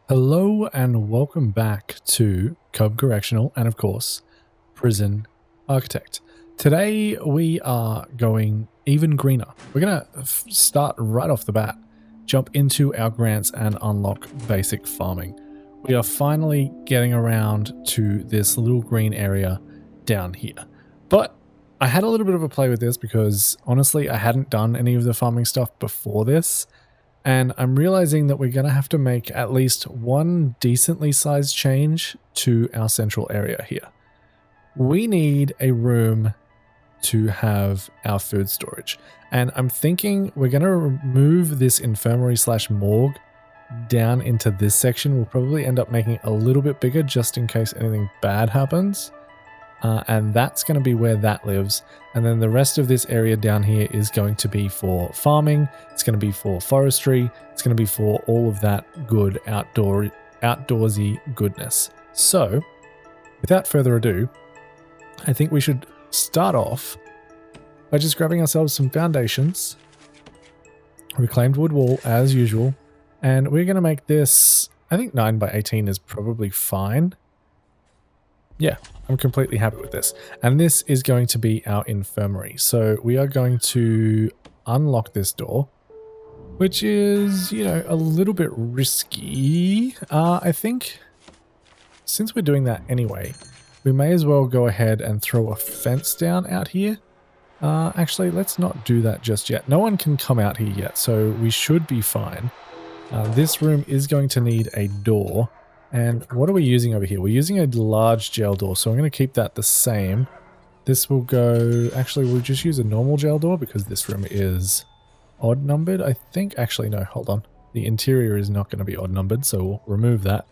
Hello and welcome back to Cub Correctional and of course Prison Architect. Today we are going even greener. We're going to start right off the bat, jump into our grants and unlock basic farming. We are finally getting around to this little green area down here. But I had a little bit of a play with this because honestly I hadn't done any of the farming stuff before this. And I'm realizing that we're going to have to make at least one decently sized change to our central area here. We need a room to have our food storage. And I'm thinking we're going to move this infirmary / morgue down into this section. We'll probably end up making it a little bit bigger just in case anything bad happens. And that's going to be where that lives. And then the rest of this area down here is going to be for farming. It's going to be for forestry. It's going to be for all of that good outdoorsy goodness. So without further ado, I think we should start off by just grabbing ourselves some foundations, reclaimed wood wall as usual. And we're going to make this, I think 9 by 18 is probably fine. Yeah, I'm completely happy with this. And this is going to be our infirmary. So we are going to unlock this door, which is, you know, a little bit risky. I think since we're doing that anyway, we may as well go ahead and throw a fence down out here. Actually, let's not do that just yet. No one can come out here yet, so we should be fine. This room is going to need a door. And what are we using over here? We're using a large jail door, so I'm going to keep that the same. This will go... Actually, we'll just use a normal jail door because this room is odd numbered, I think. Actually, no, hold on. The interior is not going to be odd numbered, so we'll remove that.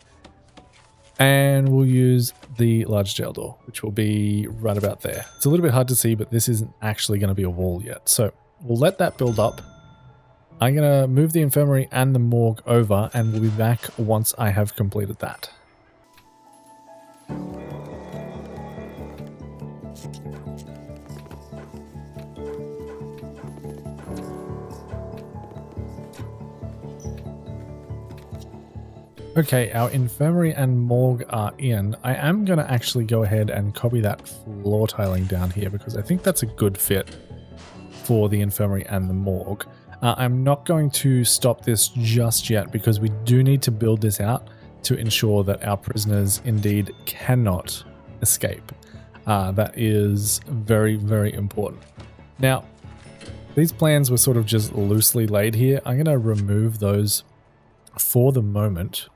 And we'll use the large jail door, which will be right about there. It's a little bit hard to see, but this isn't actually going to be a wall yet. So we'll let that build up. I'm going to move the infirmary and the morgue over, and we'll be back once I have completed that. Okay, our infirmary and morgue are in. I am going to actually go ahead and copy that floor tiling down here because I think that's a good fit for the infirmary and the morgue. I'm not going to stop this just yet because we do need to build this out to ensure that our prisoners indeed cannot escape. That is very, very important. Now, these plans were sort of just loosely laid here. I'm going to remove those for the moment,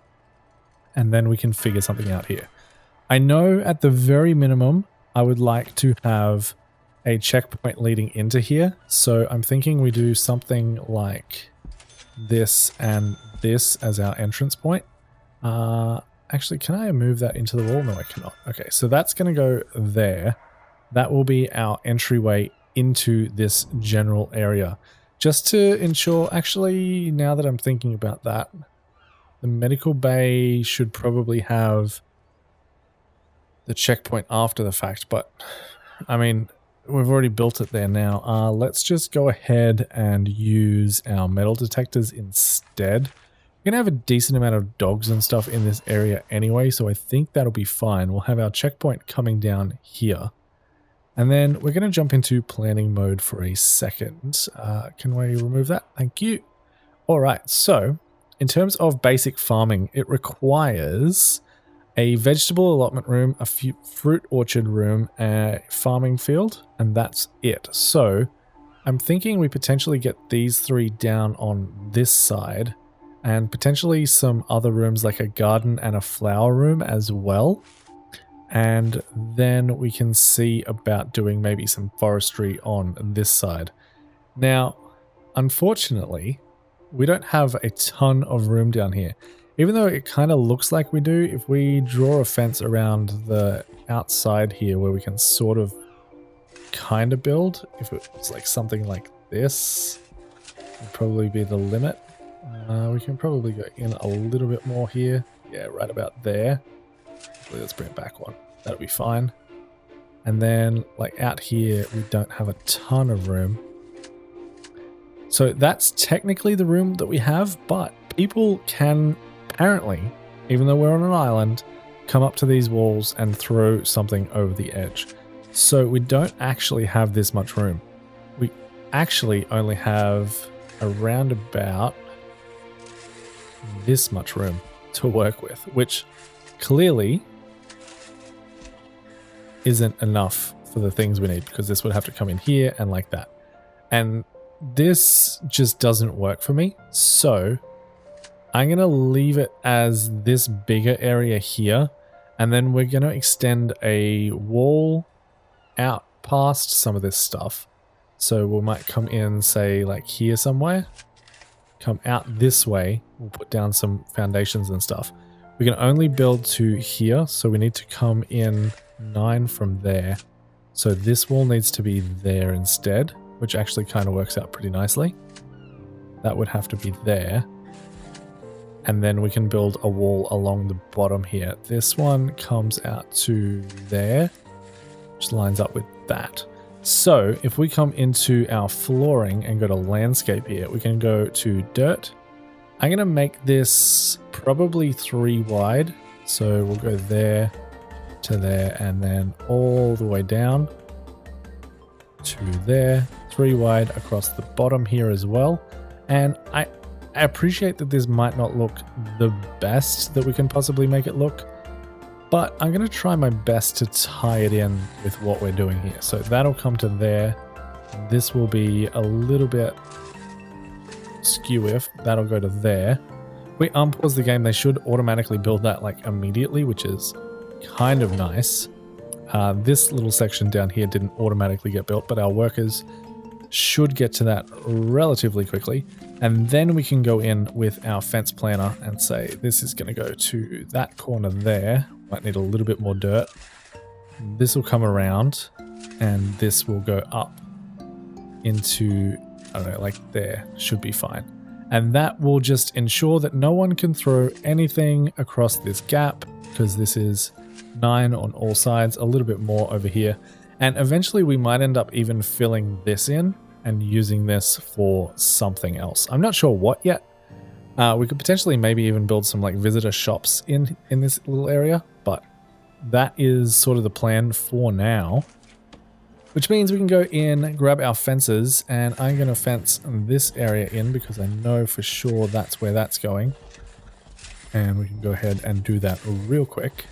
and then we can figure something out here. I know at the very minimum, I would like to have a checkpoint leading into here. So I'm thinking we do something like this and this as our entrance point. Actually, can I move that into the wall? No, I cannot. Okay, so that's going to go there. That will be our entryway into this general area. Just to ensure, actually, now that I'm thinking about that, the medical bay should probably have the checkpoint after the fact, but I mean, we've already built it there now. Let's just go ahead and use our metal detectors instead. We're going to have a decent amount of dogs and stuff in this area anyway, so I think that'll be fine. We'll have our checkpoint coming down here. And then we're going to jump into planning mode for a second. Can we remove that? Thank you. All right, so in terms of basic farming, it requires a vegetable allotment room, a fruit orchard room, a farming field, and that's it. So I'm thinking we potentially get these 3 down on this side and potentially some other rooms like a garden and a flower room as well. And then we can see about doing maybe some forestry on this side. Now, unfortunately, we don't have a ton of room down here. Even though it kind of looks like we do, if we draw a fence around the outside here where we can sort of kind of build, if it was like something like this, would probably be the limit. We can probably go in a little bit more here. Yeah, right about there. Let's bring it back one. That'll be fine. And then like out here, we don't have a ton of room. So that's technically the room that we have, but people can apparently even though we're on an island, come up to these walls and throw something over the edge. So we don't actually have this much room. We actually only have around about this much room to work with, which clearly isn't enough for the things we need, because this would have to come in here and like that. And this just doesn't work for me. So I'm going to leave it as this bigger area here. And then we're going to extend a wall out past some of this stuff. So we might come in, say, like here somewhere. Come out this way. We'll put down some foundations and stuff. We can only build to here. So we need to come in 9 from there. So this wall needs to be there instead, which actually kind of works out pretty nicely. That would have to be there. And then we can build a wall along the bottom here. This one comes out to there, which lines up with that. So if we come into our flooring and go to landscape here, we can go to dirt. I'm going to make this probably 3 wide. So we'll go there to there and then all the way down to there. 3 wide across the bottom here as well. And I appreciate that this might not look the best that we can possibly make it look, but I'm going to try my best to tie it in with what we're doing here. So that'll come to there. This will be a little bit skew if that'll go to there. We unpause the game. They should automatically build that like immediately, which is kind of nice. This little section down here didn't automatically get built, but our workers should get to that relatively quickly. And then we can go in with our fence planner and say, this is going to go to that corner there. Might need a little bit more dirt. This will come around and this will go up into, I don't know, like there. Should be fine. And that will just ensure that no one can throw anything across this gap, because this is 9 on all sides, a little bit more over here. And eventually we might end up even filling this in and using this for something else. I'm not sure what yet. We could potentially maybe even build some like visitor shops in this little area, but that is sort of the plan for now. Which means we can go in, grab our fences, and I'm going to fence this area in because I know for sure that's where that's going. And we can go ahead and do that real quick.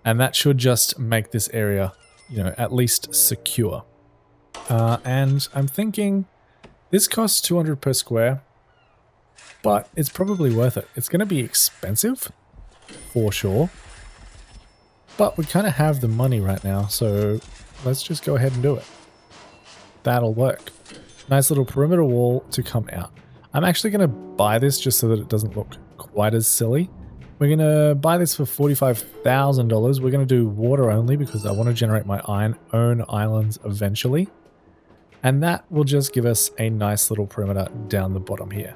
And that should just make this area, you know, at least secure. And I'm thinking this costs 200 per square, but it's probably worth it. It's going to be expensive for sure, but we kind of have the money right now. So let's just go ahead and do it. That'll work. Nice little perimeter wall to come out. I'm actually going to buy this just so that it doesn't look quite as silly. We're going to buy this for $45,000. We're going to do water only because I want to generate my own islands eventually. And that will just give us a nice little perimeter down the bottom here.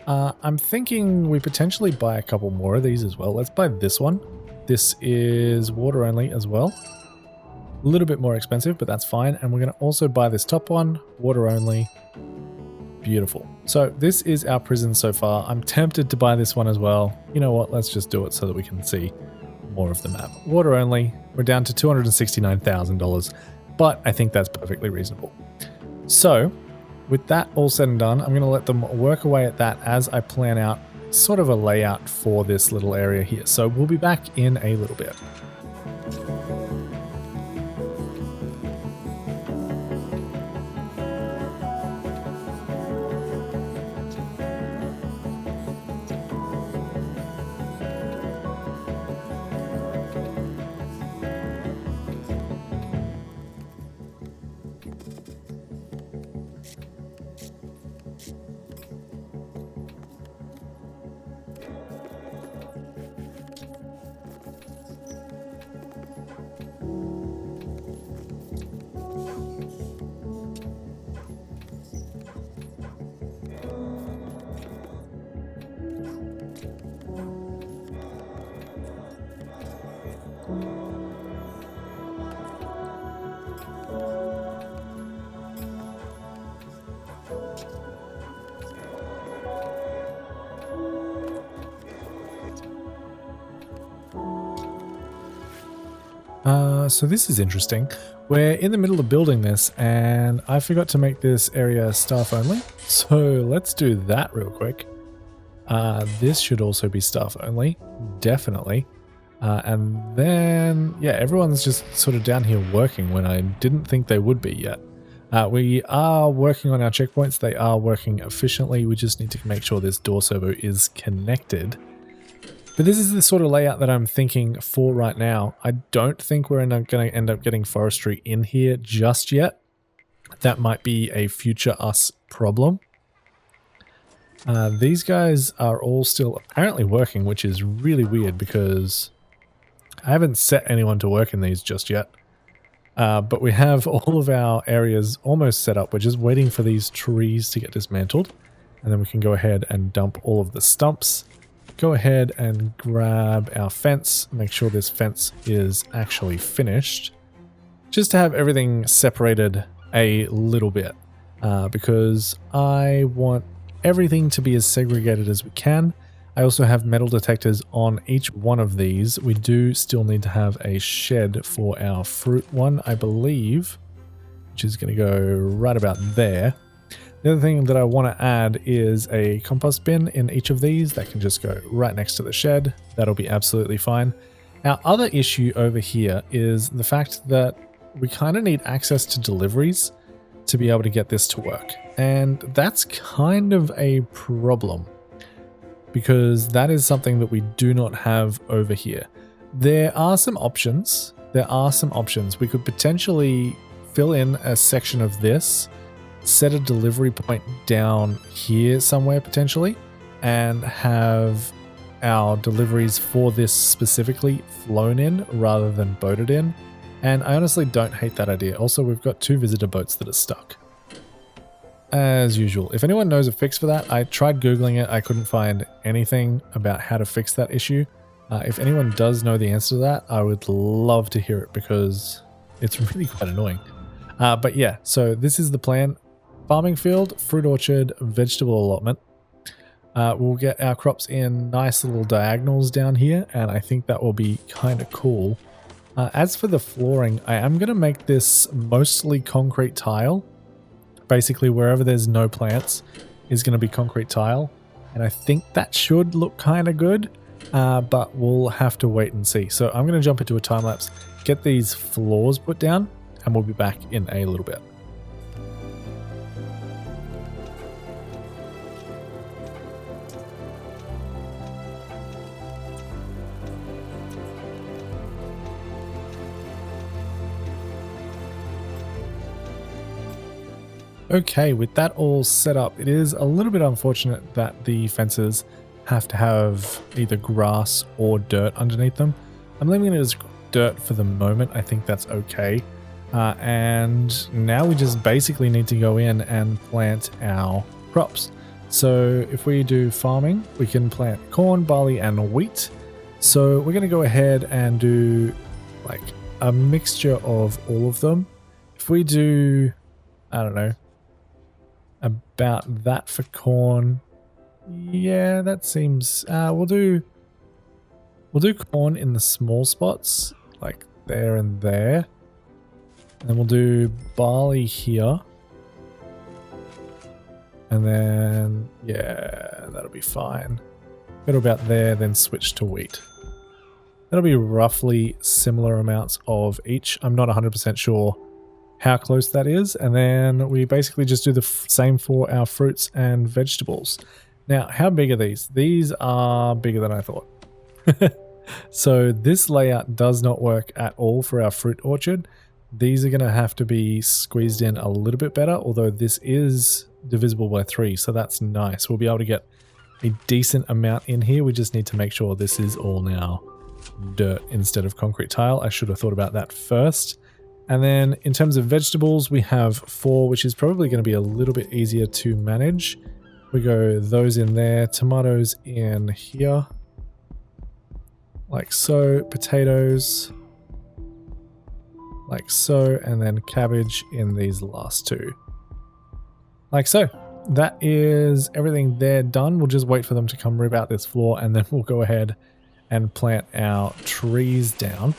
I'm thinking we potentially buy a couple more of these as well. Let's buy this one. This is water only as well. A little bit more expensive, but that's fine. And we're going to also buy this top one, water only. Beautiful. So this is our prison so far. I'm tempted to buy this one as well. You know what? Let's just do it so that we can see more of the map. Water only. We're down to $269,000, but I think that's perfectly reasonable. So with that all said and done, I'm going to let them work away at that as I plan out sort of a layout for this little area here. So we'll be back in a little bit. So this is interesting. We're in the middle of building this and I forgot to make this area staff only. So let's do that real quick. This should also be staff only, definitely. And then, yeah, everyone's just sort of down here working when I didn't think they would be yet. We are working on our checkpoints. They are working efficiently. We just need to make sure this door servo is connected. But this is the sort of layout that I'm thinking for right now. I don't think we're going to end up getting forestry in here just yet. That might be a future us problem. These guys are all still apparently working, which is really weird because I haven't set anyone to work in these just yet. But we have all of our areas almost set up. We're just waiting for these trees to get dismantled. And then we can go ahead and dump all of the stumps. Go ahead and grab our fence. Make sure this fence is actually finished. Just to have everything separated a little bit. Because I want everything to be as segregated as we can. I also have metal detectors on each one of these. We do still need to have a shed for our fruit one, I believe, which is going to go right about there. The other thing that I want to add is a compost bin in each of these that can just go right next to the shed. That'll be absolutely fine. Our other issue over here is the fact that we kind of need access to deliveries to be able to get this to work. And that's kind of a problem because that is something that we do not have over here. There are some options. We could potentially fill in a section of this, set a delivery point down here somewhere potentially, and have our deliveries for this specifically flown in rather than boated in. And I honestly don't hate that idea. Also, we've got 2 visitor boats that are stuck. As usual, if anyone knows a fix for that, I tried Googling it. I couldn't find anything about how to fix that issue. If anyone does know the answer to that, I would love to hear it because it's really quite annoying. But yeah, so this is the plan. Farming field, fruit orchard, vegetable allotment. We'll get our crops in nice little diagonals down here, and I think that will be kind of cool. As for the flooring, I am going to make this mostly concrete tile. Basically, wherever there's no plants is going to be concrete tile. And I think that should look kind of good, but we'll have to wait and see. So I'm going to jump into a time lapse, get these floors put down, and we'll be back in a little bit. Okay, with that all set up, it is a little bit unfortunate that the fences have to have either grass or dirt underneath them. I'm leaving it as dirt for the moment. I think that's okay. And now we just basically need to go in and plant our crops. So if we do farming, we can plant corn, barley, and wheat. So we're going to go ahead and do like a mixture of all of them. If we do, I don't know, about that for corn. Yeah, that seems we'll do corn in the small spots like there and there. And then we'll do barley here. And then yeah, that'll be fine. Go to about there, then switch to wheat. That'll be roughly similar amounts of each. I'm not 100% sure how close that is, and then we basically just do the same for our fruits and vegetables. Now, how big are these? These are bigger than I thought. So this layout does not work at all for our fruit orchard. These are going to have to be squeezed in a little bit better, although this is divisible by 3, so that's nice. We'll be able to get a decent amount in here. We just need to make sure this is all now dirt instead of concrete tile. I should have thought about that first. And then in terms of vegetables, we have 4, which is probably going to be a little bit easier to manage. We go those in there, tomatoes in here, like so, potatoes, like so, and then cabbage in these last 2. Like so. That is everything there done. We'll just wait for them to come rip out this floor, and then we'll go ahead and plant our trees down.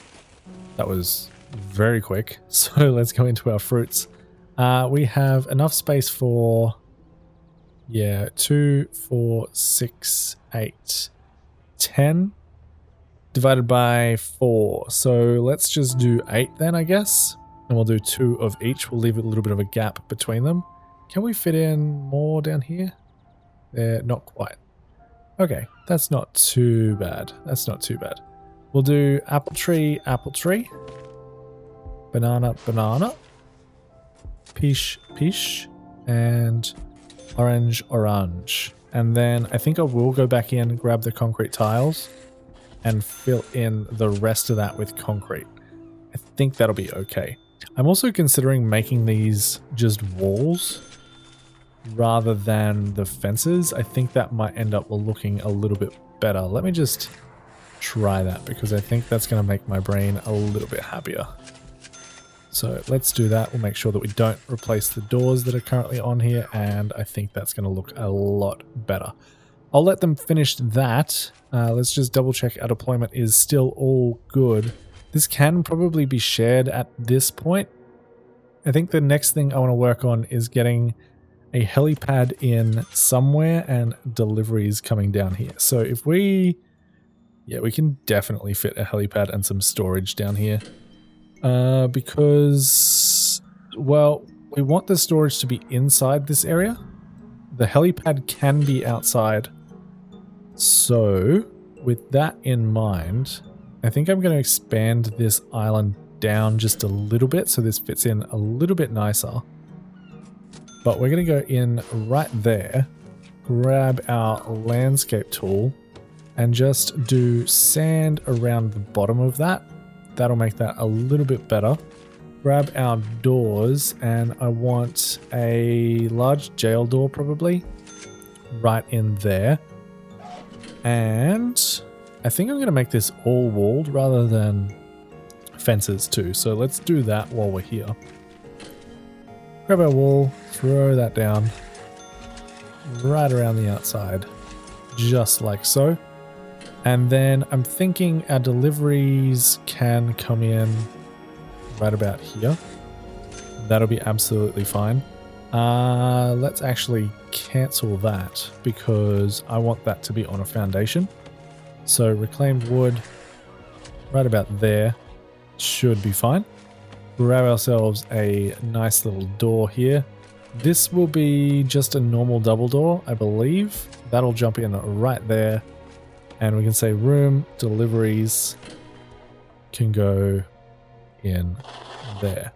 That was very quick. So let's go into our fruits. We have enough space for, 2, 4, 6, 8, 10 divided by 4. So let's just do 8 then, I guess. And we'll do 2 of each. We'll leave a little bit of a gap between them. Can we fit in more down here? Not quite. Okay, that's not too bad. That's not too bad. We'll do apple tree, banana, banana, peach, peach, and orange, orange. And then I think I will go back in, grab the concrete tiles, and fill in the rest of that with concrete. I think that'll be okay. I'm also considering making these just walls rather than the fences. I think that might end up looking a little bit better. Let me just try that because I think that's going to make my brain a little bit happier. So let's do that. We'll make sure that we don't replace the doors that are currently on here, and I think that's going to look a lot better. I'll let them finish that. Let's just double check our deployment is still all good. This can probably be shared at this point. I think the next thing I want to work on is getting a helipad in somewhere and deliveries coming down here. So if we can definitely fit a helipad and some storage down here. Because, well, we want the storage to be inside this area. The helipad can be outside. So, with that in mind, I think I'm going to expand this island down just a little bit so this fits in a little bit nicer. But we're going to go in right there, grab our landscape tool, and just do sand around the bottom of that. That'll make that a little bit better. Grab our doors, and I want a large jail door probably right in there. And I think I'm going to make this all walled rather than fences too. So let's do that while we're here. Grab our wall, throw that down right around the outside, just like so. And then I'm thinking our deliveries can come in right about here. That'll be absolutely fine. Let's actually cancel that because I want that to be on a foundation. So reclaimed wood right about there should be fine. Grab ourselves a nice little door here. This will be just a normal double door, I believe. That'll jump in right there. And we can say room deliveries can go in there.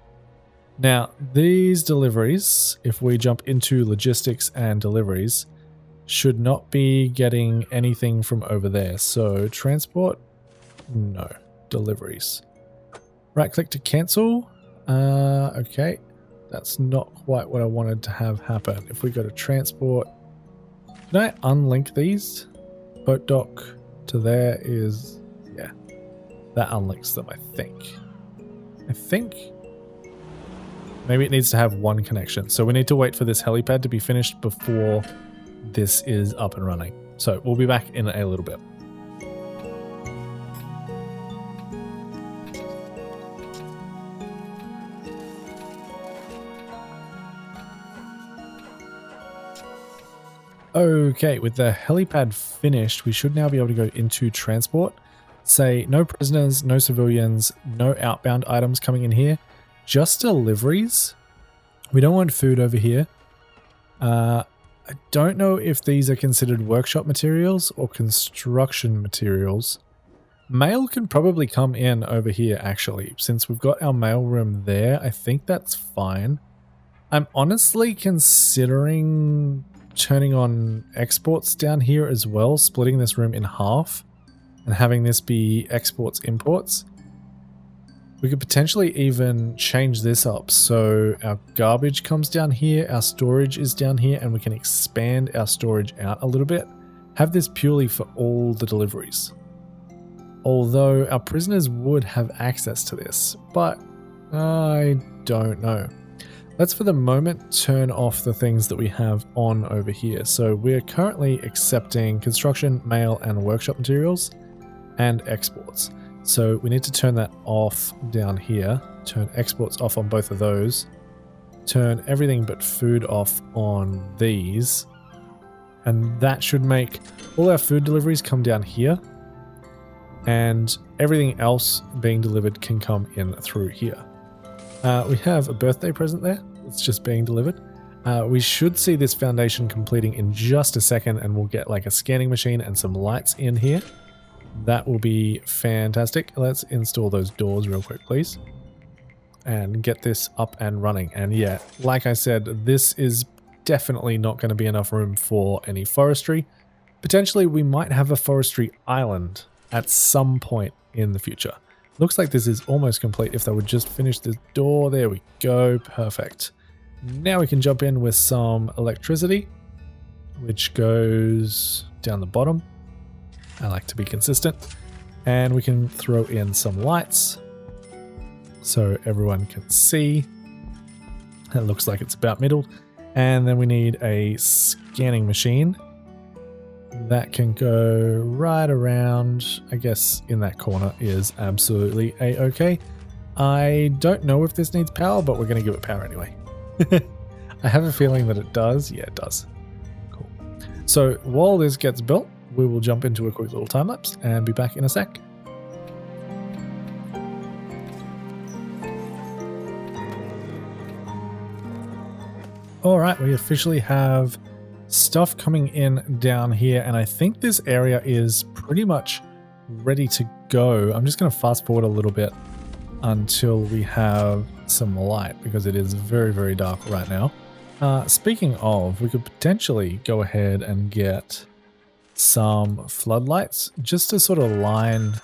Now, these deliveries, if we jump into logistics and deliveries, should not be getting anything from over there. So transport, no. Deliveries. Right click to cancel. Okay, that's not quite what I wanted to have happen. If we go to transport, can I unlink these? Boat dock to there is, yeah, that unlinks them, I think. Maybe it needs to have one connection. So we need to wait for this helipad to be finished before this is up and running. So we'll be back in a little bit. Okay, with the helipad finished, we should now be able to go into transport. Say no prisoners, no civilians, no outbound items coming in here, just deliveries. We don't want food over here. I don't know if these are considered workshop materials or construction materials. Mail can probably come in over here actually. Since we've got our mail room there, I think that's fine. I'm honestly considering turning on exports down here as well, splitting this room in half and having this be exports imports. We could potentially even change this up so our garbage comes down here, our storage is down here, and we can expand our storage out a little bit. Have this purely for all the deliveries. Although our prisoners would have access to this, but I don't know. Let's for the moment turn off the things that we have on over here. So we're currently accepting construction, mail, and workshop materials and exports. So we need to turn that off down here. Turn exports off on both of those. Turn everything but food off on these. And that should make all our food deliveries come down here. And everything else being delivered can come in through here. We have a birthday present there. It's just being delivered. We should see this foundation completing in just a second, and we'll get like a scanning machine and some lights in here. That will be fantastic. Let's install those doors real quick, please. And get this up and running. And yeah, like I said, this is definitely not going to be enough room for any forestry. Potentially, we might have a forestry island at some point in the future. Looks like this is almost complete. If they would just finish the door, there we go. Perfect. Now we can jump in with some electricity, which goes down the bottom. I like to be consistent. And we can throw in some lights so everyone can see. It looks like it's about middle. And then we need a scanning machine that can go right around. I guess in that corner is absolutely a-okay. I don't know if this needs power, but we're going to give it power anyway. I have a feeling that it does. Yeah, it does. Cool. So while this gets built, we will jump into a quick little time lapse and be back in a sec. All right, we officially have stuff coming in down here, and I think this area is pretty much ready to go. I'm just going to fast forward a little bit until we have some light, because it is very, very dark right now. Speaking of, we could potentially go ahead and get some floodlights just to sort of line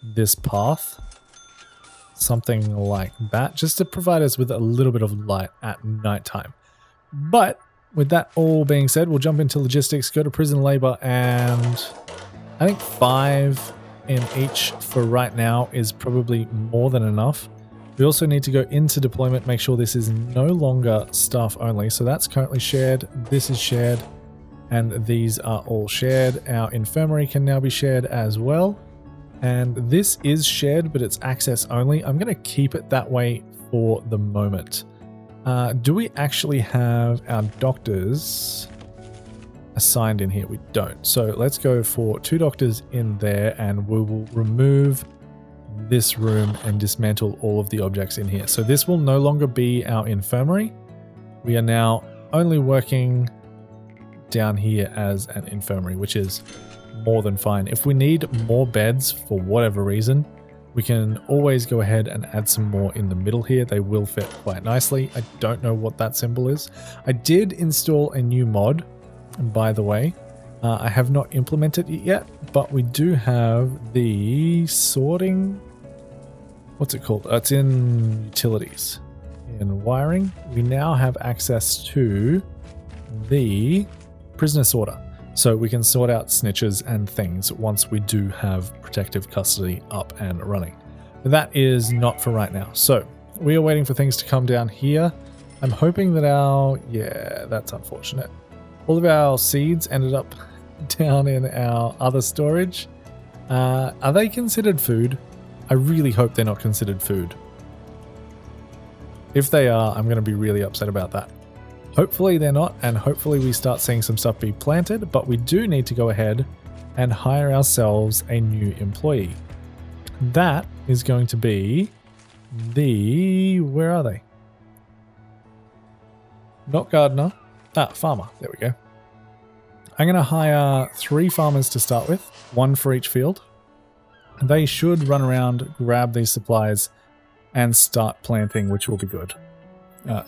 this path. Something like that, just to provide us with a little bit of light at nighttime. But with that all being said, we'll jump into logistics, go to prison labor, and I think 5 in each for right now is probably more than enough. We also need to go into deployment, make sure this is no longer staff only. So that's currently shared, this is shared, and these are all shared. Our infirmary can now be shared as well. And this is shared, but it's access only. I'm going to keep it that way for the moment. Do we actually have our doctors assigned in here? We don't. So let's go for 2 doctors in there, and we will remove this room and dismantle all of the objects in here. So this will no longer be our infirmary. We are now only working down here as an infirmary, which is more than fine. If we need more beds for whatever reason, we can always go ahead and add some more in the middle here. They will fit quite nicely. I don't know what that symbol is. I did install a new mod, by the way. I have not implemented it yet, but we do have the sorting. What's it called? It's in utilities. In wiring, we now have access to the prisoner sorter. So we can sort out snitches and things once we do have protective custody up and running. But that is not for right now. So we are waiting for things to come down here. I'm hoping that yeah, that's unfortunate. All of our seeds ended up down in our other storage. Are they considered food? I really hope they're not considered food. If they are, I'm going to be really upset about that. Hopefully they're not, and hopefully we start seeing some stuff be planted, but we do need to go ahead and hire ourselves a new employee. That is going to be where are they? Not gardener. Farmer. There we go. I'm going to hire 3 farmers to start with, 1 for each field. They should run around, grab these supplies, and start planting, which will be good.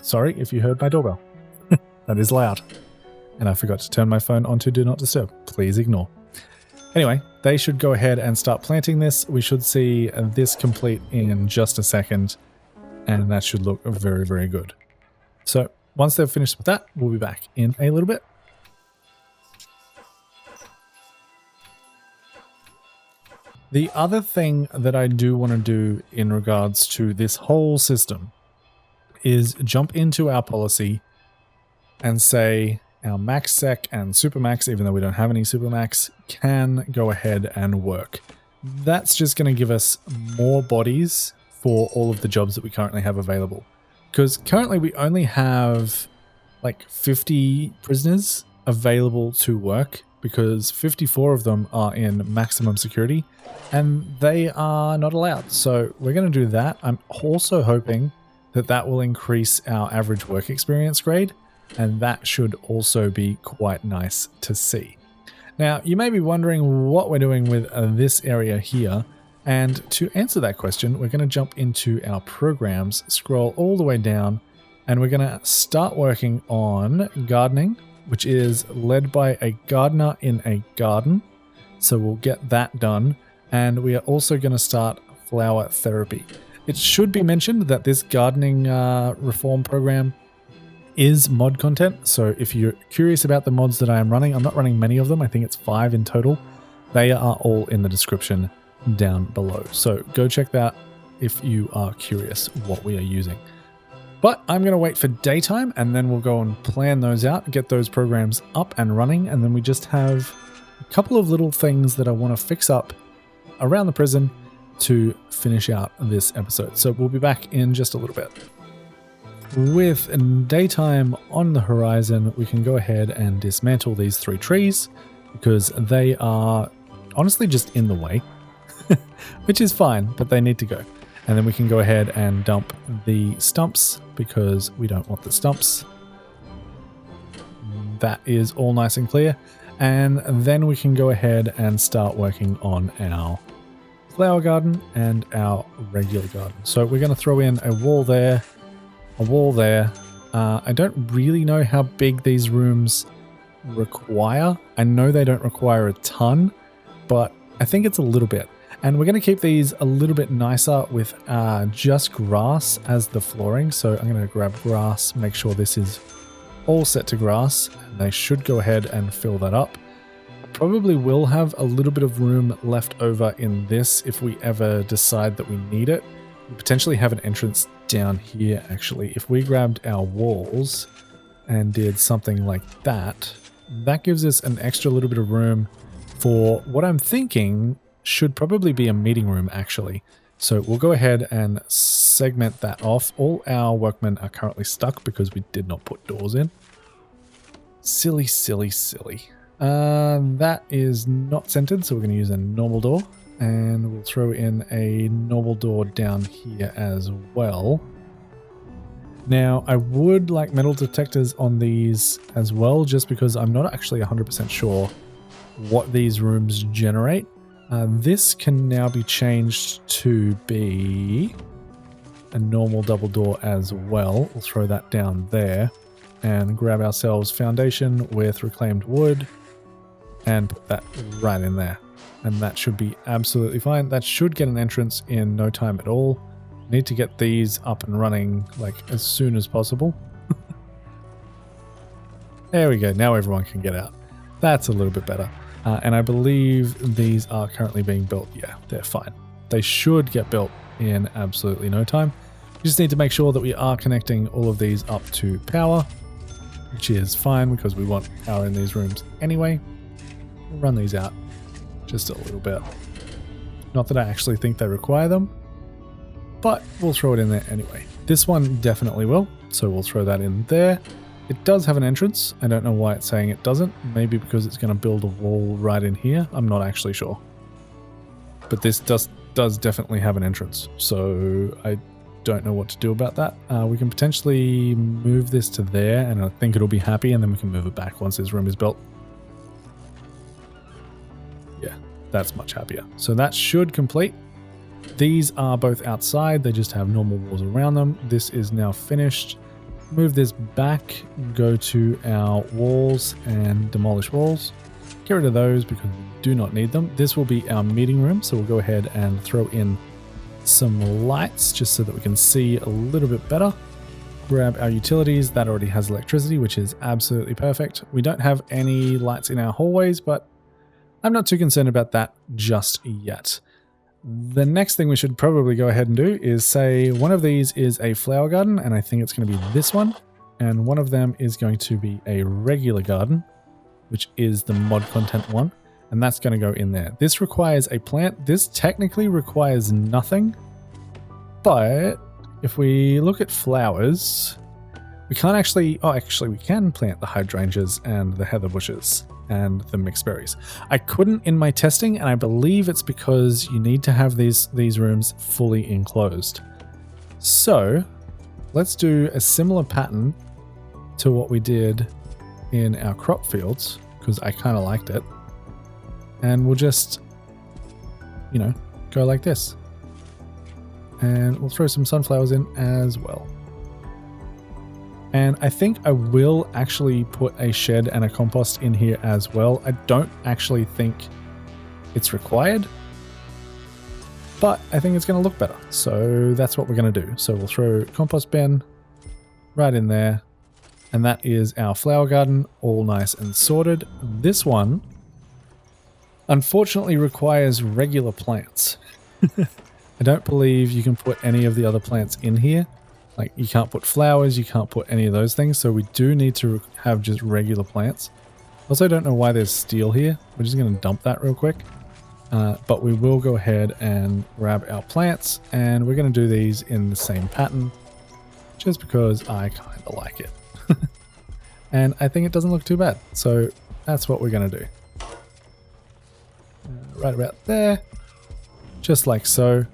Sorry if you heard my doorbell. That is loud. And I forgot to turn my phone onto Do Not Disturb. Please ignore. Anyway, they should go ahead and start planting this. We should see this complete in just a second. And that should look very, very good. So once they've finished with that, we'll be back in a little bit. The other thing that I do want to do in regards to this whole system is jump into our policy and say our max sec and super max, even though we don't have any super max, can go ahead and work. that's just going to give us more bodies for all of the jobs that we currently have available. Because currently we only have like 50 prisoners available to work, because 54 of them are in maximum security and they are not allowed. So we're going to do that. I'm also hoping that that will increase our average work experience grade, and that should also be quite nice to see. Now, you may be wondering what we're doing with this area here, and to answer that question, we're going to jump into our programs, scroll all the way down, and we're going to start working on gardening, which is led by a gardener in a garden. So we'll get that done, and we are also going to start flower therapy. It should be mentioned that this gardening reform program is mod content. So if you're curious about the mods that I am running, I'm not running many of them. I think it's 5 in total. They are all in the description down below. So go check that if you are curious what we are using. But I'm going to wait for daytime, and then we'll go and plan those out, get those programs up and running, and then we just have a couple of little things that I want to fix up around the prison to finish out this episode. So we'll be back in just a little bit. With daytime on the horizon, we can go ahead and dismantle these 3 trees because they are honestly just in the way, which is fine, but they need to go. And then we can go ahead and dump the stumps because we don't want the stumps. That is all nice and clear. And then we can go ahead and start working on our flower garden and our regular garden. So we're going to throw in a wall there, a wall there. I don't really know how big these rooms require. I know they don't require a ton, but I think it's a little bit. And we're going to keep these a little bit nicer with just grass as the flooring. So I'm going to grab grass, make sure this is all set to grass, and they should go ahead and fill that up. Probably will have a little bit of room left over in this if we ever decide that we need it. We potentially have an entrance down here actually. If we grabbed our walls and did something like that, that gives us an extra little bit of room for what I'm thinking should probably be a meeting room actually. So we'll go ahead and segment that off. All our workmen are currently stuck because we did not put doors in. Silly, silly, silly. That is not centered, so we're going to use a normal door, and we'll throw in a normal door down here as well. Now, I would like metal detectors on these as well, just because I'm not actually 100% sure what these rooms generate. This can now be changed to be a normal double door as well. We'll throw that down there and grab ourselves foundation with reclaimed wood and put that right in there. And that should be absolutely fine. That should get an entrance in no time at all. Need to get these up and running like as soon as possible. There we go. Now everyone can get out. That's a little bit better. And I believe these are currently being built. Yeah, they're fine. They should get built in absolutely no time. We just need to make sure that we are connecting all of these up to power, which is fine because we want power in these rooms anyway. We'll run these out just a little bit. Not that I actually think they require them, but we'll throw it in there anyway. This one definitely will, so we'll throw that in there. It does have an entrance. I don't know why it's saying it doesn't. Maybe because it's going to build a wall right in here. I'm not actually sure. But this does definitely have an entrance, so I don't know what to do about that. We can potentially move this to there, and I think it'll be happy, and then we can move it back once this room is built. Yeah, that's much happier. So that should complete. These are both outside. They just have normal walls around them. This is now finished. Move this back, go to our walls and demolish walls. Get rid of those because we do not need them. This will be our meeting room, so we'll go ahead and throw in some lights just so that we can see a little bit better. Grab our utilities. That already has electricity, which is absolutely perfect. We don't have any lights in our hallways, but I'm not too concerned about that just yet. The next thing we should probably go ahead and do is say one of these is a flower garden, and I think it's going to be this one. And one of them is going to be a regular garden, which is the mod content one. and that's going to go in there. This requires a plant. This technically requires nothing, but if we look at flowers, we can't actually, oh, actually we can plant the hydrangeas and the heather bushes and the mixed berries. I couldn't in my testing, and I believe it's because you need to have these rooms fully enclosed. So let's do a similar pattern to what we did in our crop fields, because I kind of liked it. And we'll just, you know, go like this. And we'll throw some sunflowers in as well. And I think I will actually put a shed and a compost in here as well. I don't actually think it's required, but I think it's going to look better. So that's what we're going to do. So we'll throw compost bin right in there. And that is our flower garden, all nice and sorted. This one, unfortunately, requires regular plants. I don't believe you can put any of the other plants in here. Like, you can't put flowers, you can't put any of those things. So we do need to have just regular plants. Also, don't know why there's steel here. We're just going to dump that real quick. But we will go ahead and grab our plants, and we're going to do these in the same pattern just because I kind of like it. And I think it doesn't look too bad. So that's what we're going to do. Right about there. Just like so.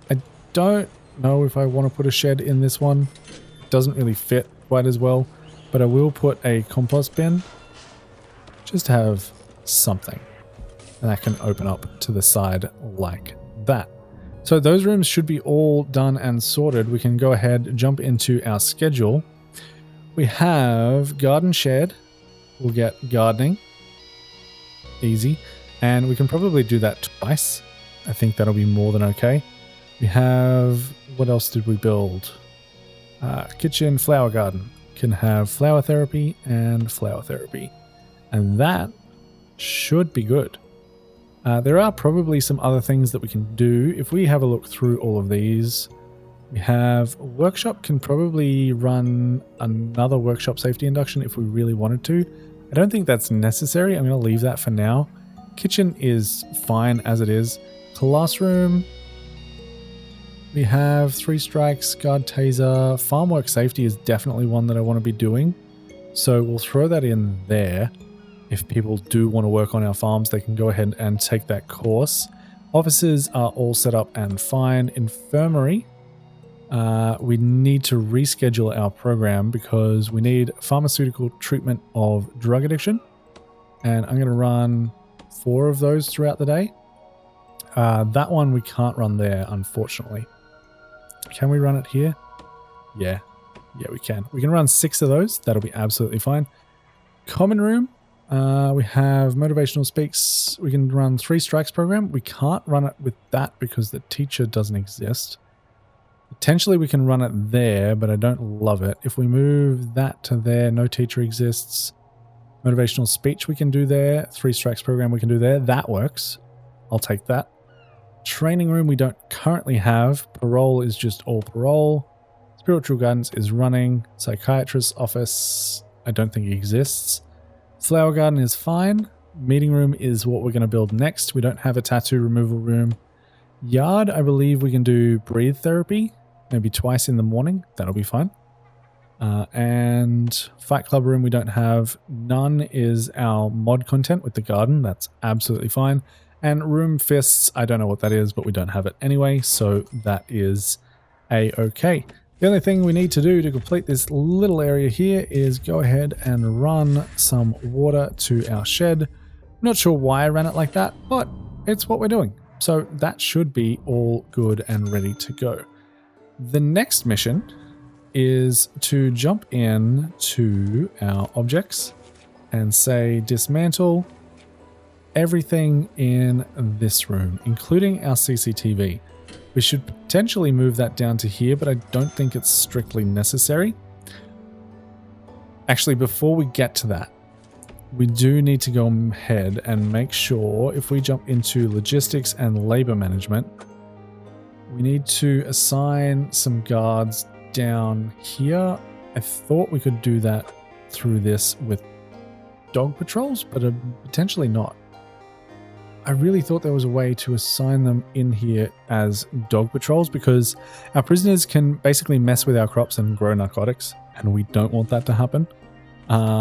I don't know if I want to put a shed in this one. It doesn't really fit quite as well. But I will put a compost bin. Just to have something. And that can open up to the side like that. So those rooms should be all done and sorted. We can go ahead, jump into our schedule. We have garden shed. We'll get gardening. Easy. And we can probably do that twice. I think that'll be more than okay. We have, what else did we build? Kitchen, flower garden. Can have flower therapy and flower therapy. And that should be good. There are probably some other things that we can do. If we have a look through all of these, we have workshop can probably run another workshop safety induction if we really wanted to. I don't think that's necessary. I'm going to leave that for now. Kitchen is fine as it is. Classroom, we have 3 strikes, guard taser. Farm work safety is definitely one that I want to be doing. So we'll throw that in there. If people do want to work on our farms, they can go ahead and take that course. Offices are all set up and fine. Infirmary, we need to reschedule our program because we need pharmaceutical treatment of drug addiction. And I'm going to run 4 of those throughout the day. That one we can't run there, unfortunately. Can we run it here? Yeah, we can. We can run 6 of those. That'll be absolutely fine. Common room. We have motivational speaks. We can run 3 strikes program. We can't run it with that because the teacher doesn't exist. Potentially we can run it there, but I don't love it. If we move that to there, no teacher exists. Motivational speech we can do there. 3 strikes program we can do there. That works. I'll take that. Training room we don't currently have. Parole is just all parole. Spiritual guidance is running. Psychiatrist's office I don't think exists. Flower garden is fine. Meeting room is what we're going to build next. We don't have a tattoo removal room. Yard, I believe we can do breathe therapy. Maybe twice in the morning. That'll be fine. And fight club room we don't have. None is our mod content with the garden. That's absolutely fine. And room fists, I don't know what that is, but we don't have it anyway. So that is a-okay. The only thing we need to do to complete this little area here is go ahead and run some water to our shed. Not sure why I ran it like that, but it's what we're doing. So that should be all good and ready to go. The next mission is to jump in to our objects and say dismantle everything in this room, including our CCTV. We should potentially move that down to here, but I don't think it's strictly necessary. Actually, before we get to that, we do need to go ahead and make sure if we jump into logistics and labor management, we need to assign some guards down here. I thought we could do that through this with dog patrols, but potentially not. I really thought there was a way to assign them in here as dog patrols, because our prisoners can basically mess with our crops and grow narcotics, and we don't want that to happen.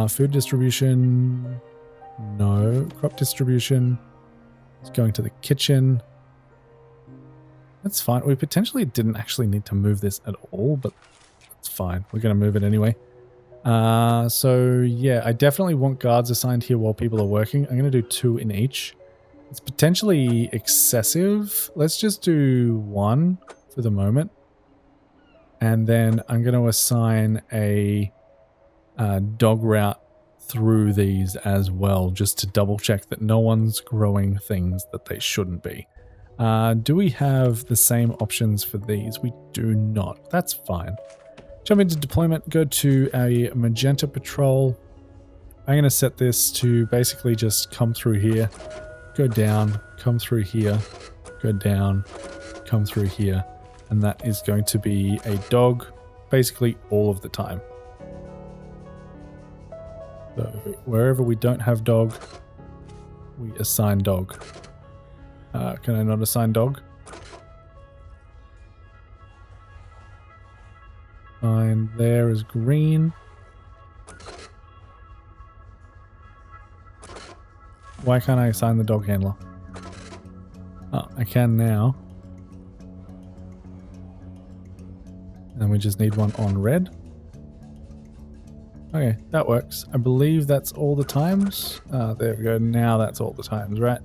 Food distribution, no. Crop distribution is going to the kitchen. That's fine. We potentially didn't actually need to move this at all, but that's fine. We're going to move it anyway. So yeah, I definitely want guards assigned here while people are working. I'm going to do 2 in each. It's potentially excessive. Let's just do 1 for the moment. And then I'm going to assign a dog route through these as well, just to double check that no one's growing things that they shouldn't be. Do we have the same options for these? We do not. That's fine. Jump into deployment, go to a magenta patrol. I'm going to set this to basically just come through here, go down, come through here, go down, come through here. And that is going to be a dog basically all of the time. So wherever we don't have dog, we assign dog. Can I not assign dog? Fine, there is green. Why can't I assign the dog handler? Oh, I can now. And we just need one on red. Okay, that works. I believe that's all the times. There we go. Now that's all the times, right?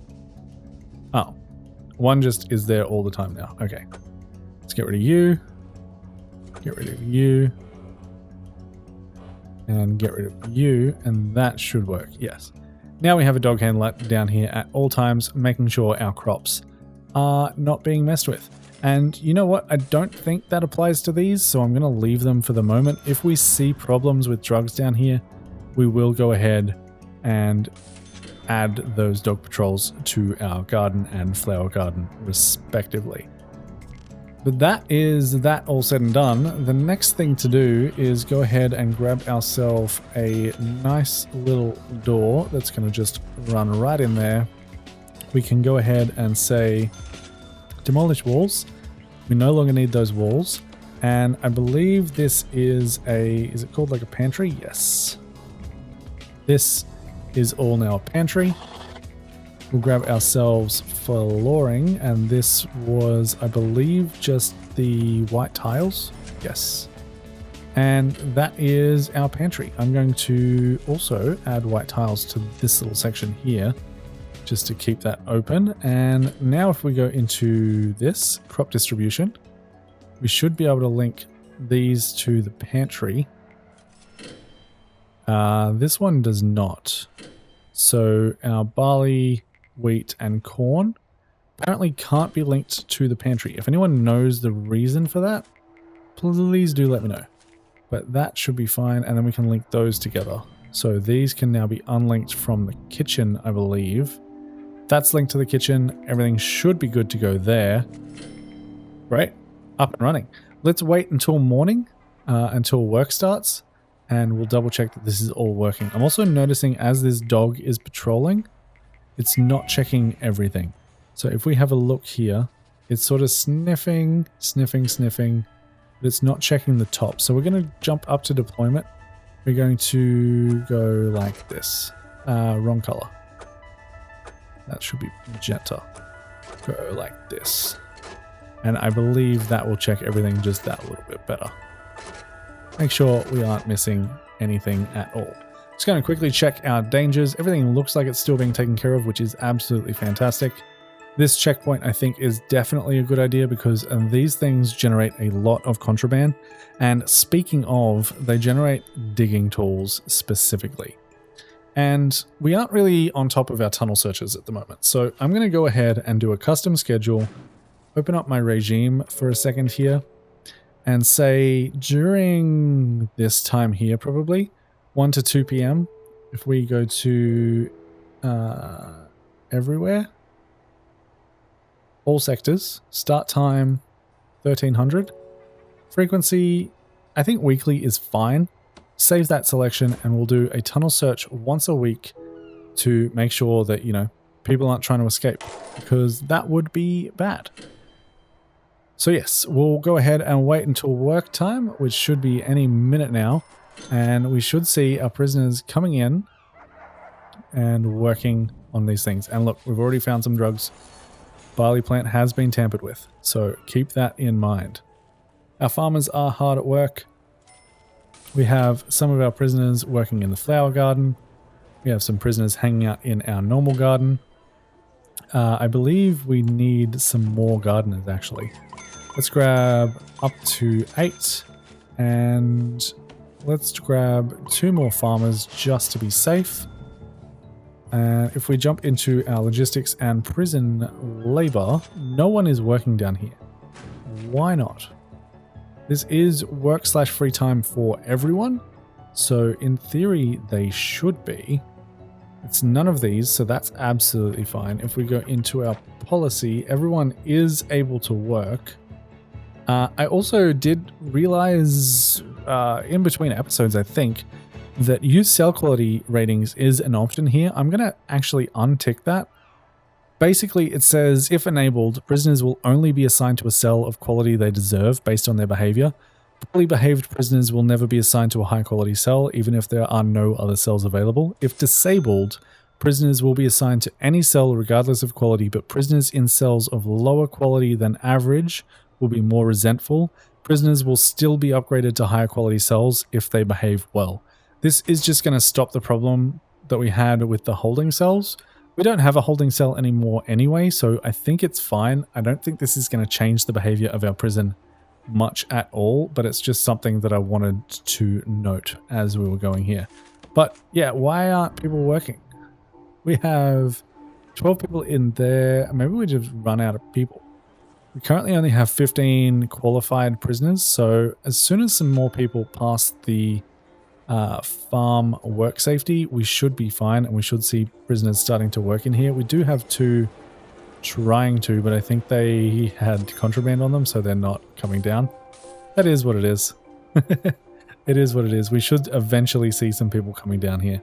Oh, one just is there all the time now. Okay, let's get rid of you. Get rid of you. And get rid of you. And that should work. Yes. Now we have a dog handler down here at all times, making sure our crops are not being messed with. And you know what? I don't think that applies to these, so I'm going to leave them for the moment. If we see problems with drugs down here, we will go ahead and add those dog patrols to our garden and flower garden, respectively. But that is that all said and done. The next thing to do is go ahead and grab ourselves a nice little door that's going to just run right in there. We can go ahead and say demolish walls. We no longer need those walls. And I believe this is is it called like a pantry? Yes. This is all now a pantry. We'll grab ourselves flooring, and this was, I believe, just the white tiles. Yes. And that is our pantry. I'm going to also add white tiles to this little section here, just to keep that open. And now if we go into this crop distribution, we should be able to link these to the pantry. This one does not. So our barley, wheat, and corn apparently can't be linked to the pantry. If anyone knows the reason for that, please do let me know. But that should be fine, and then we can link those together. So these can now be unlinked from the kitchen, I believe. That's linked to the kitchen. Everything should be good to go there. Great. Up and running. Let's wait until morning, until work starts, and we'll double check that this is all working. I'm also noticing as this dog is patrolling, it's not checking everything. So if we have a look here, it's sort of sniffing, but it's not checking the top. So we're going to jump up to deployment. We're going to go like this. Wrong color. That should be magenta. Go like this. And I believe that will check everything just that little bit better. Make sure we aren't missing anything at all. Just going to quickly check our dangers. Everything looks like it's still being taken care of, which is absolutely fantastic. This checkpoint, I think, is definitely a good idea because these things generate a lot of contraband. And speaking of, they generate digging tools specifically. And we aren't really on top of our tunnel searches at the moment. So I'm going to go ahead and do a custom schedule, open up my regime for a second here, and say during this time here, probably 1 to 2 p.m. If we go to everywhere, all sectors, start time 1300, frequency, I think weekly is fine. Save that selection and we'll do a tunnel search once a week to make sure that, you know, people aren't trying to escape, because that would be bad. So yes, we'll go ahead and wait until work time, which should be any minute now, and we should see our prisoners coming in and working on these things. And look, we've already found some drugs. Barley plant has been tampered with, so keep that in mind. Our farmers are hard at work. We have some of our prisoners working in the flower garden. We have some prisoners hanging out in our normal garden. I believe we need some more gardeners, actually. Let's grab up to 8, and let's grab 2 more farmers just to be safe. And if we jump into our logistics and prison labor, no one is working down here. Why not? This is work/free time for everyone, so in theory they should be. It's none of these, so that's absolutely fine. If we go into our policy, everyone is able to work. I also did realize in between episodes, I think, that use cell quality ratings is an option here. I'm going to actually untick that. Basically, it says, if enabled, prisoners will only be assigned to a cell of quality they deserve based on their behavior. Poorly behaved prisoners will never be assigned to a high quality cell, even if there are no other cells available. If disabled, prisoners will be assigned to any cell regardless of quality, but prisoners in cells of lower quality than average will be more resentful. Prisoners will still be upgraded to higher quality cells if they behave well. This is just going to stop the problem that we had with the holding cells. We don't have a holding cell anymore anyway, so I think it's fine. I don't think this is going to change the behavior of our prison much at all, but it's just something that I wanted to note as we were going here. But yeah, why aren't people working? We have 12 people in there. Maybe we just run out of people. We currently only have 15 qualified prisoners, so as soon as some more people pass the farm work safety, we should be fine, and we should see prisoners starting to work in here. We do have 2 trying to, but I think they had contraband on them, so they're not coming down. That is what it is. It is what it is. We should eventually see some people coming down here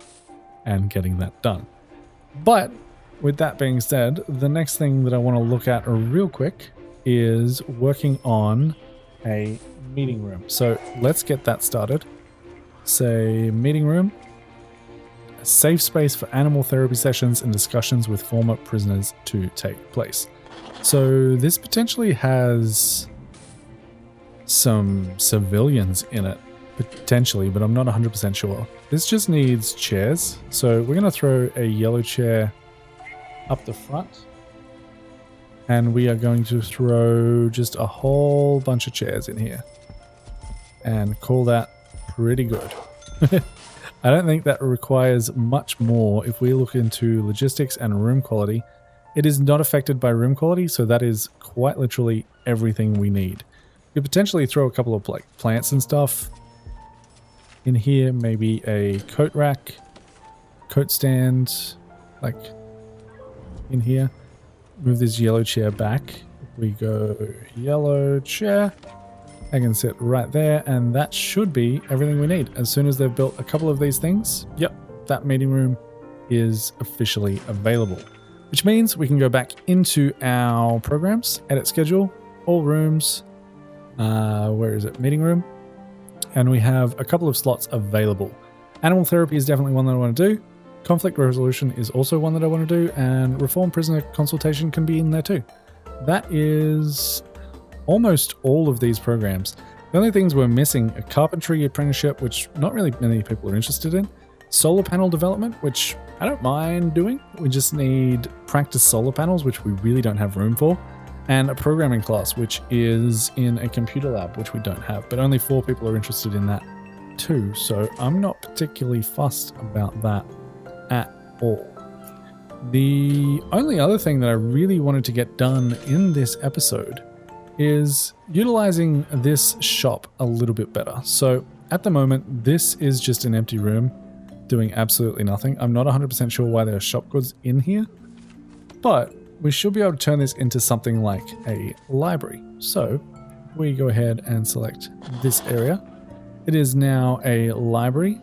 and getting that done. But with that being said, the next thing that I want to look at real quick is working on a meeting room. So let's get that started. Say meeting room, a safe space for animal therapy sessions and discussions with former prisoners to take place. So this potentially has some civilians in it, potentially, but I'm not 100% sure. This just needs chairs. So we're going to throw a yellow chair up the front. And we are going to throw just a whole bunch of chairs in here. And call that pretty good. I don't think that requires much more. If we look into logistics and room quality, it is not affected by room quality, so that is quite literally everything we need. We could potentially throw a couple of like plants and stuff in here, maybe a coat rack, coat stand, like in here. Move this yellow chair back. We go yellow chair. I can sit right there, and that should be everything we need. As soon as they've built a couple of these things, yep, that meeting room is officially available. Which means we can go back into our programs, edit schedule, all rooms, where is it? Meeting room. And we have a couple of slots available. Animal therapy is definitely one that I want to do. Conflict resolution is also one that I want to do, and reform prisoner consultation can be in there too. That is almost all of these programs. The only things we're missing are carpentry apprenticeship, which not really many people are interested in. Solar panel development, which I don't mind doing. We just need practice solar panels, which we really don't have room for. And a programming class, which is in a computer lab, which we don't have. But only 4 people are interested in that too. So I'm not particularly fussed about that at all. The only other thing that I really wanted to get done in this episode is utilizing this shop a little bit better. So at the moment, this is just an empty room doing absolutely nothing. I'm not 100% sure why there are shop goods in here, but we should be able to turn this into something like a library. So we go ahead and select this area. It is now a library.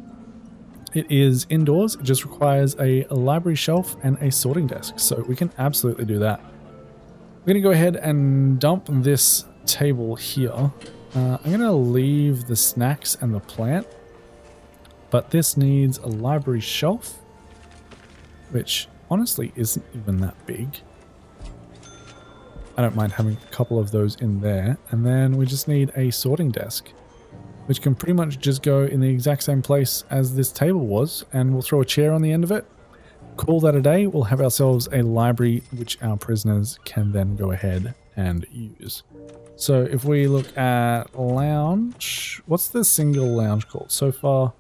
It is indoors. It just requires a library shelf and a sorting desk. So we can absolutely do that. We're going to go ahead and dump this table here. I'm going to leave the snacks and the plant. But this needs a library shelf, which honestly isn't even that big. I don't mind having a couple of those in there. And then we just need a sorting desk, which can pretty much just go in the exact same place as this table was. And we'll throw a chair on the end of it. Call that a day. We'll have ourselves a library, which our prisoners can then go ahead and use. So if we look at lounge, what's the single lounge called? Sofa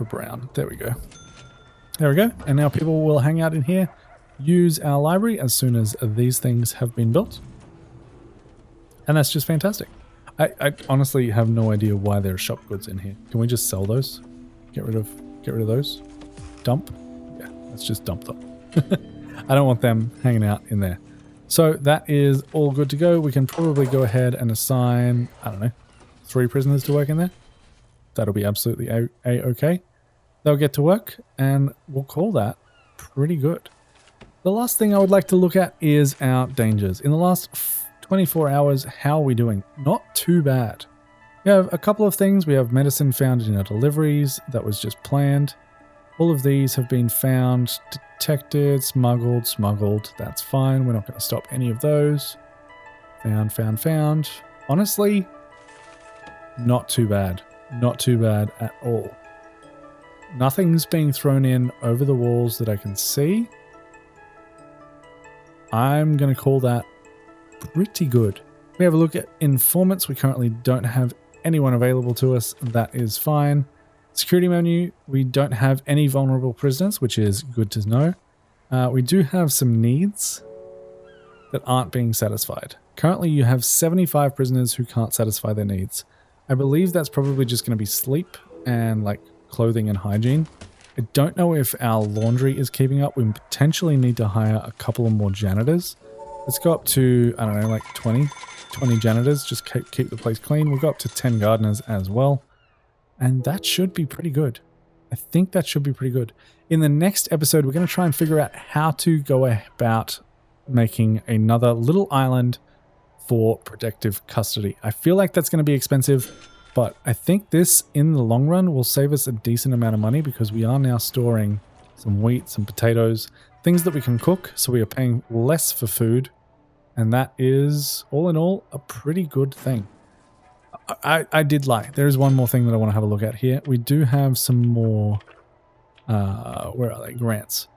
brown. There we go. There we go. And now people will hang out in here, use our library as soon as these things have been built. And that's just fantastic. I honestly have no idea why there are shop goods in here. Can we just sell those? Get rid of those? Dump? Yeah, let's just dump them. I don't want them hanging out in there. So that is all good to go. We can probably go ahead and assign, I don't know, 3 prisoners to work in there. That'll be absolutely a-okay. They'll get to work and we'll call that pretty good. The last thing I would like to look at is our dangers. In the last 24 hours, how are we doing? Not too bad. We have a couple of things. We have medicine found in our deliveries. That was just planned. All of these have been found, detected, smuggled. That's fine. We're not going to stop any of those. Found. Honestly, not too bad. Not too bad at all. Nothing's being thrown in over the walls that I can see. I'm going to call that pretty good. We have a look at informants. We currently don't have anyone available to us. That is fine. Security menu. We don't have any vulnerable prisoners, which is good to know. We do have some needs that aren't being satisfied. Currently, you have 75 prisoners who can't satisfy their needs. I believe that's probably just going to be sleep and like clothing and hygiene. I don't know if our laundry is keeping up. We potentially need to hire a couple of more janitors. Let's go up to, I don't know, like 20 janitors. Just keep the place clean. We'll go up to 10 gardeners as well. And that should be pretty good. I think that should be pretty good. In the next episode, we're going to try and figure out how to go about making another little island for protective custody. I feel like that's going to be expensive, but I think this in the long run will save us a decent amount of money because we are now storing some wheat, some potatoes, things that we can cook, so we are paying less for food, and that is all in all a pretty good thing. I did lie. There is one more thing that I want to have a look at here. We do have some more where are they? Grants.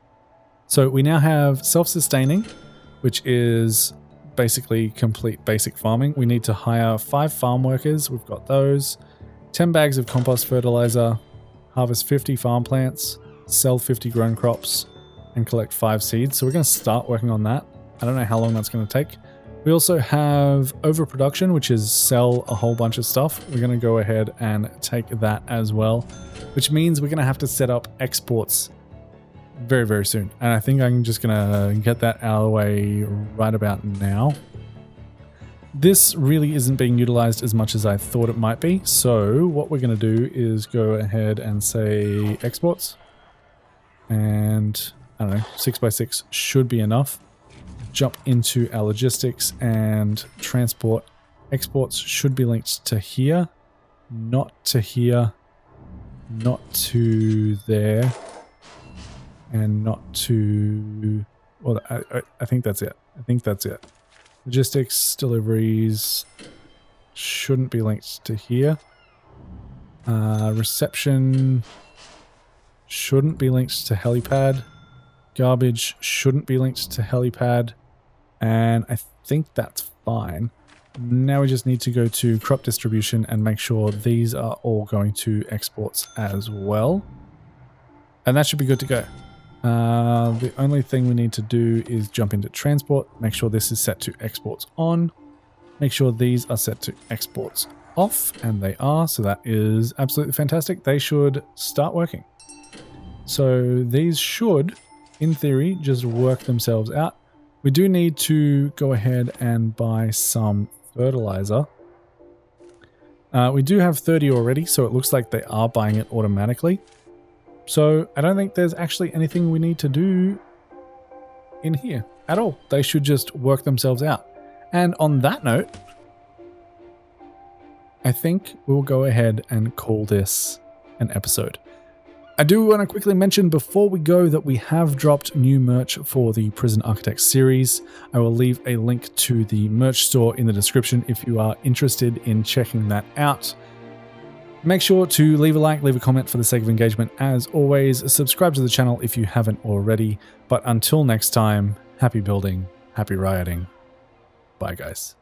So we now have self-sustaining, which is basically complete basic farming. We need to hire 5 farm workers. We've got those. 10 bags of compost fertilizer, harvest 50 farm plants, sell 50 grown crops, and collect 5 seeds. So we're going to start working on that. I don't know how long that's going to take. We also have overproduction, which is sell a whole bunch of stuff. We're going to go ahead and take that as well, which means we're going to have to set up exports very, very soon. And I think I'm just going to get that out of the way right about now. This really isn't being utilized as much as I thought it might be. So what we're going to do is go ahead and say exports. And I don't know, 6x6 should be enough. Jump into our logistics and transport. Exports should be linked to here, not to here, not to there, and not to, well, I think that's it. I think that's it. Logistics, deliveries shouldn't be linked to here. Reception shouldn't be linked to helipad. Garbage shouldn't be linked to helipad. And I think that's fine. Now we just need to go to crop distribution and make sure these are all going to exports as well. And that should be good to go. The only thing we need to do is jump into transport, make sure this is set to exports on, make sure these are set to exports off, and they are, so that is absolutely fantastic. They should start working. So these should, in theory, just work themselves out. We do need to go ahead and buy some fertilizer. We do have 30 already, so it looks like they are buying it automatically. So I don't think there's actually anything we need to do in here at all. They should just work themselves out. And on that note, I think we'll go ahead and call this an episode. I do want to quickly mention before we go that we have dropped new merch for the Prison Architect series. I will leave a link to the merch store in the description if you are interested in checking that out. Make sure to leave a like, leave a comment for the sake of engagement. As always, subscribe to the channel if you haven't already. But until next time, happy building, happy rioting. Bye, guys.